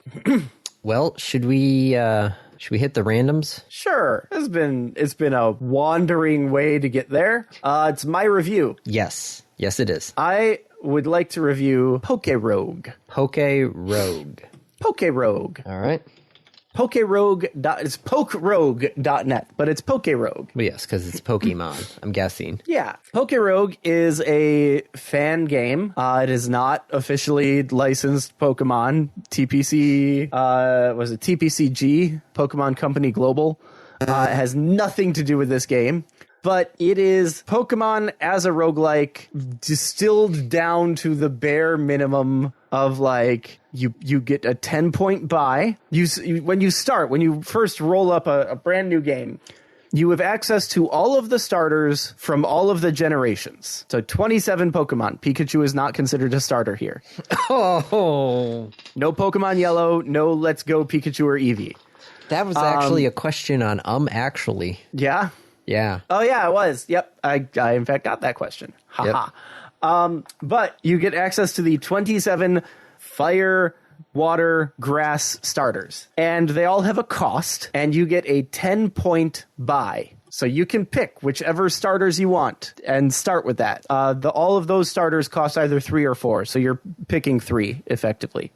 Well, should we hit the randoms? Sure. It's been a wandering way to get there. It's my review. Yes. Yes, it is. I would like to review Pokerogue. Pokerogue. All right. It's Pokerogue.net, but it's Pokerogue. Well, yes, because it's Pokemon, I'm guessing. Yeah. Pokerogue is a fan game. It is not officially licensed Pokemon. TPCG, Pokemon Company Global. It has nothing to do with this game. But it is Pokemon as a roguelike distilled down to the bare minimum of you get a 10-point buy. When you first roll up a brand new game, you have access to all of the starters from all of the generations. So 27 Pokemon. Pikachu is not considered a starter here. Oh. No Pokemon Yellow, no Let's Go Pikachu or Eevee. That was actually a question on actually. Yeah? Yeah. Oh, yeah, it was. Yep. I in fact got that question. Haha. Yep. But you get access to the 27 fire water, grass starters. And they all have a cost, and you get a 10-point buy. So you can pick whichever starters you want and start with that. All of those starters cost either 3 or 4, so you're picking 3 effectively.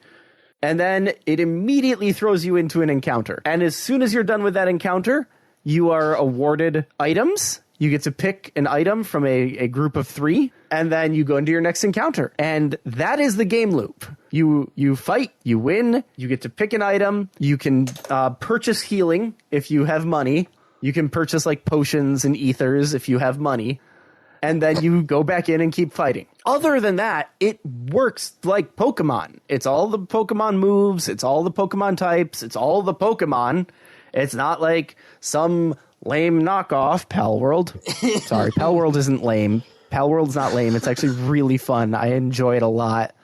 And then it immediately throws you into an encounter. And as soon as you're done with that encounter, you are awarded items. You get to pick an item from a group of 3, and then you go into your next encounter. And that is the game loop. You fight, you win, you get to pick an item, you can purchase healing if you have money. You can purchase like potions and ethers if you have money. And then you go back in and keep fighting. Other than that, it works like Pokemon. It's all the Pokemon moves. It's all the Pokemon types. It's all the Pokemon. It's not like some lame knockoff Pal World. Sorry, Pal World isn't lame. Pal World's not lame. It's actually really fun. I enjoy it a lot.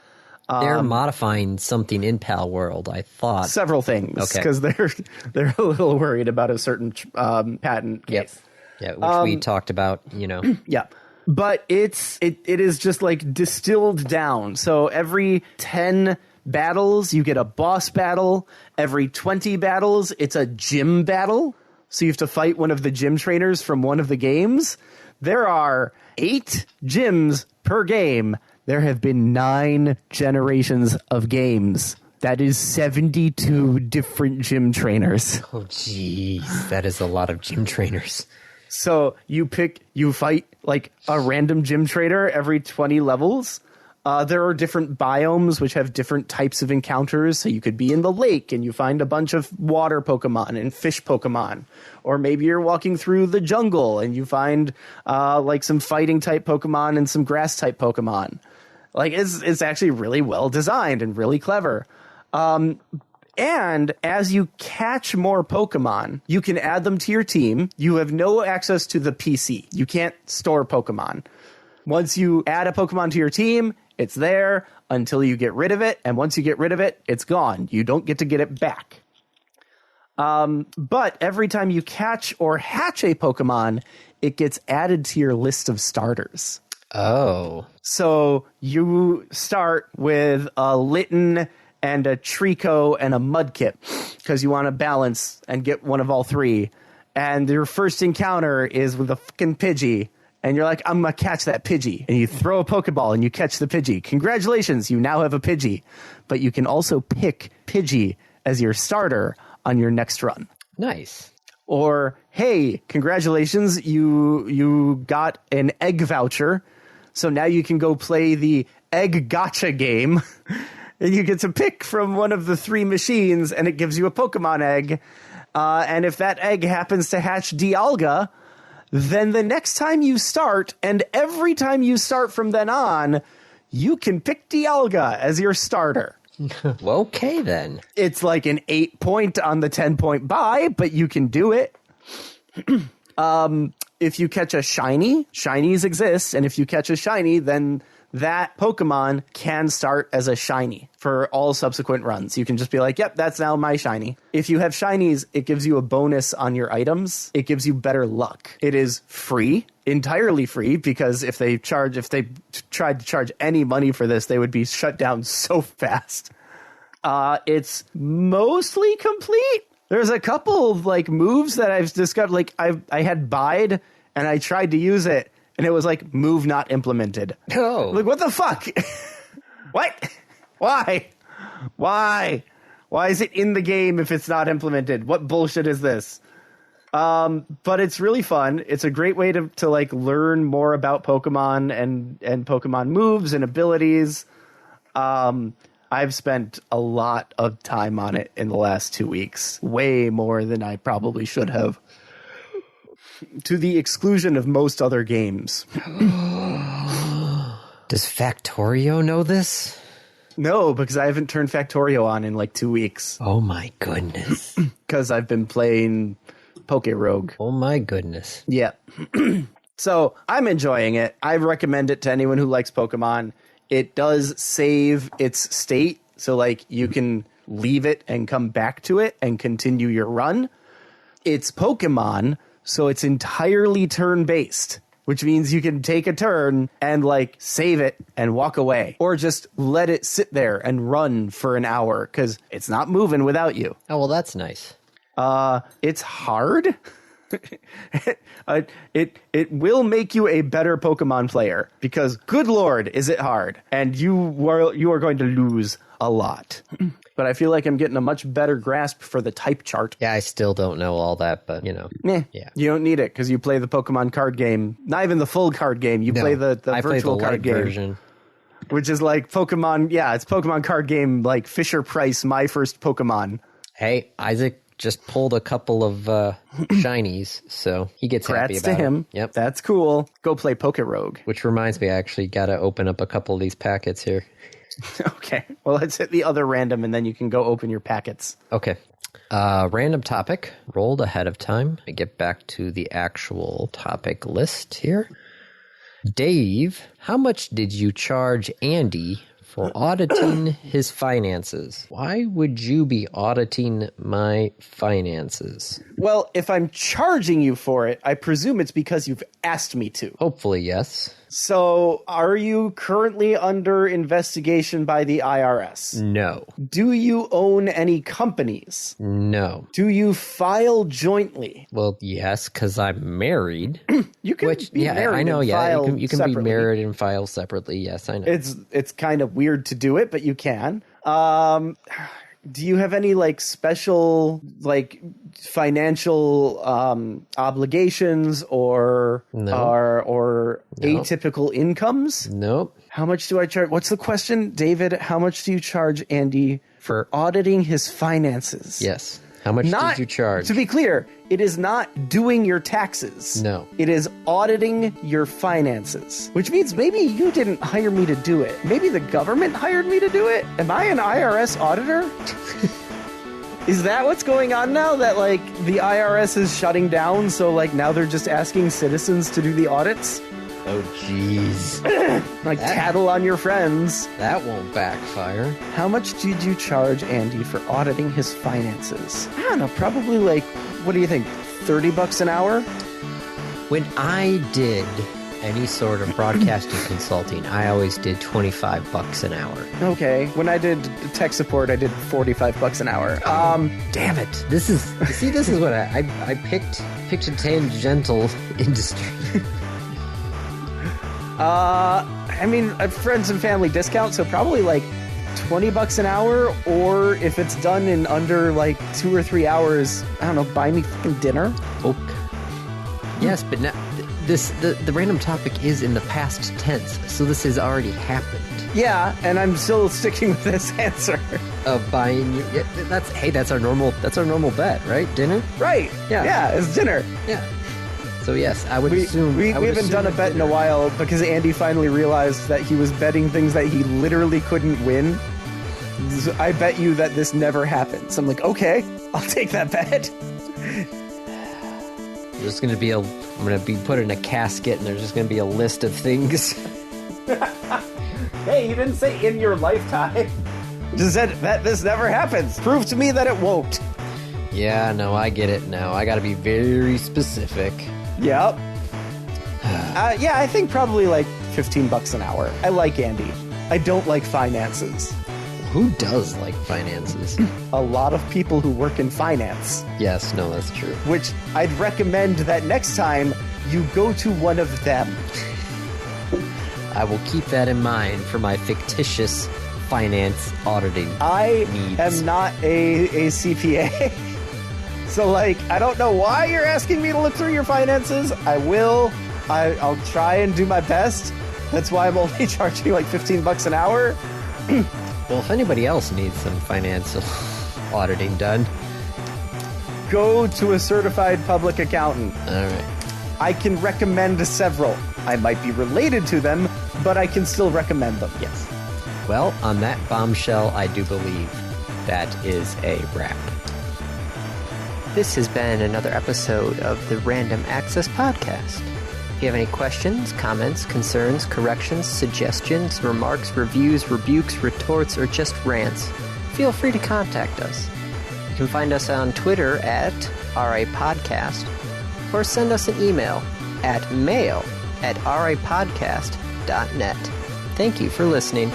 They're modifying something in Pal World, I thought. Several things, because they're a little worried about a certain patent case. Yeah, which we talked about, Yeah. But it is just like distilled down. So every 10 battles, you get a boss battle. Every 20 battles, it's a gym battle. So you have to fight one of the gym trainers from one of the games. There are 8 gyms per game. There have been 9 generations of games. That is 72 different gym trainers. Oh, geez. That is a lot of gym trainers. So you fight like a random gym trainer every 20 levels. There are different biomes which have different types of encounters. So you could be in the lake and you find a bunch of water Pokemon and fish Pokemon. Or maybe you're walking through the jungle and you find like some fighting type Pokemon and some grass type Pokemon. Like it's actually really well designed and really clever. And as you catch more Pokemon, you can add them to your team. You have no access to the PC. You can't store Pokemon. Once you add a Pokemon to your team, it's there until you get rid of it. And once you get rid of it, it's gone. You don't get to get it back. But every time you catch or hatch a Pokemon, it gets added to your list of starters. Oh. So you start with a Litten and a Trico and a Mudkip because you want to balance and get one of all 3. And your first encounter is with a fucking Pidgey. And you're like, I'm going to catch that Pidgey. And you throw a Pokeball and you catch the Pidgey. Congratulations, you now have a Pidgey. But you can also pick Pidgey as your starter on your next run. Nice. Or, hey, congratulations, you got an egg voucher. So now you can go play the egg gotcha game. And you get to pick from one of the 3 machines, and it gives you a Pokemon egg. And if that egg happens to hatch Dialga, then the next time you start, and every time you start from then on, you can pick Dialga as your starter. Okay, then. It's like an 8-point on the 10-point buy, but you can do it. If you catch a shiny, shinies exist, and if you catch a shiny, then that Pokemon can start as a shiny for all subsequent runs. You can just be like, yep, that's now my shiny. If you have shinies, it gives you a bonus on your items. It gives you better luck. It is free, entirely free, because if they tried to charge any money for this, they would be shut down so fast. It's mostly complete. There's a couple of like moves that I've discovered. Like I had Bide and I tried to use it, and it was like move not implemented. Oh. Like, what the fuck? What? Why? Why is it in the game if it's not implemented? What bullshit is this? But it's really fun. It's a great way to like learn more about Pokemon and Pokemon moves and abilities. I've spent a lot of time on it in the last 2 weeks, way more than I probably should have, to the exclusion of most other games. Does Factorio know this? No, because I haven't turned Factorio on in like 2 weeks. Oh my goodness. Because I've been playing Pokerogue. Oh my goodness. Yeah. So I'm enjoying it. I recommend it to anyone who likes Pokemon. It does save its state, so like you can leave it and come back to it and continue your run. It's Pokemon, so it's entirely turn-based. which means you can take a turn and like save it and walk away, or just let it sit there and run for an hour because it's not moving without you. Oh, well, that's nice. It's hard. It will make you a better Pokemon player because, good Lord, is it hard, and you are going to lose a lot. But I feel like I'm getting a much better grasp for the type chart. Yeah, I still don't know all that, but Yeah. You don't need it because you play the Pokemon card game. Not even the full card game. You play the virtual card game version, which is like Pokemon. Yeah, it's Pokemon card game like Fisher Price, My First Pokemon. Hey, Isaac just pulled a couple of shinies, so he gets happy about to him. It. Yep, that's cool. Go play Pokerogue. Which reminds me, I actually got to open up a couple of these packets here. Okay, well, let's hit the other random, and then you can go open your packets. Okay. Random topic rolled ahead of time. Let me get back to the actual topic list here. Dave, how much did you charge Andy for auditing his finances? Why would you be auditing my finances? Well, if I'm charging you for it, I presume it's because you've asked me to. Hopefully, yes. So, are you currently under investigation by the IRS? No. Do you own any companies? No. Do you file jointly? Well, yes, because I'm married. You can be married. I know. And file you can be married and file separately. Yes, I know. It's kind of weird to do it, but you can. Do you have any like special like financial obligations or atypical incomes? Nope. How much do I charge? What's the question, David? How much do you charge Andy for auditing his finances? Yes. How much did you charge? To be clear, it is not doing your taxes. No. It is auditing your finances, which means maybe you didn't hire me to do it. Maybe the government hired me to do it. Am I an IRS auditor? Is that what's going on now? That like the IRS is shutting down, so like now they're just asking citizens to do the audits? Oh, jeez. Tattle on your friends. That won't backfire. How much did you charge Andy for auditing his finances? I don't know, probably like, what do you think, $30 an hour? When I did any sort of broadcasting consulting, I always did $25 an hour. Okay. When I did tech support, I did $45 an hour. Damn it. This is what I picked a tangential industry. I mean, friends and family discount, so probably like $20 an hour, or if it's done in under like 2 or 3 hours, I don't know, buy me fucking dinner. Okay. Yes, but now the random topic is in the past tense, so this has already happened. Yeah, and I'm still sticking with this answer. Of buying you. Yeah, that's our normal bet, right? Dinner? Right. Yeah, it's dinner. Yeah. So yes, I would assume... We haven't done a bet in a while because Andy finally realized that he was betting things that he literally couldn't win. I bet you that this never happened. So I'm like, okay, I'll take that bet. There's going to be I'm going to be put in a casket and there's just going to be a list of things. Hey, you didn't say in your lifetime. Just said that this never happens. Prove to me that it won't. Yeah, no, I get it now. I got to be very specific. Yep. Yeah, I think probably like $15 an hour. I like Andy. I don't like finances. Who does like finances? A lot of people who work in finance. Yes, no, that's true. Which I'd recommend that next time you go to one of them. I will keep that in mind for my fictitious finance auditing needs. Am not a CPA. So, like, I don't know why you're asking me to look through your finances. I will. I'll try and do my best. That's why I'm only charging like $15 an hour. Well, if anybody else needs some financial auditing done, go to a certified public accountant. All right. I can recommend several. I might be related to them, but I can still recommend them. Yes. Well, on that bombshell, I do believe that is a wrap. This has been another episode of the Random Access Podcast. If you have any questions, comments, concerns, corrections, suggestions, remarks, reviews, rebukes, retorts, or just rants, feel free to contact us. You can find us on Twitter at RAPodcast, or send us an email at mail at rapodcast.net. Thank you for listening.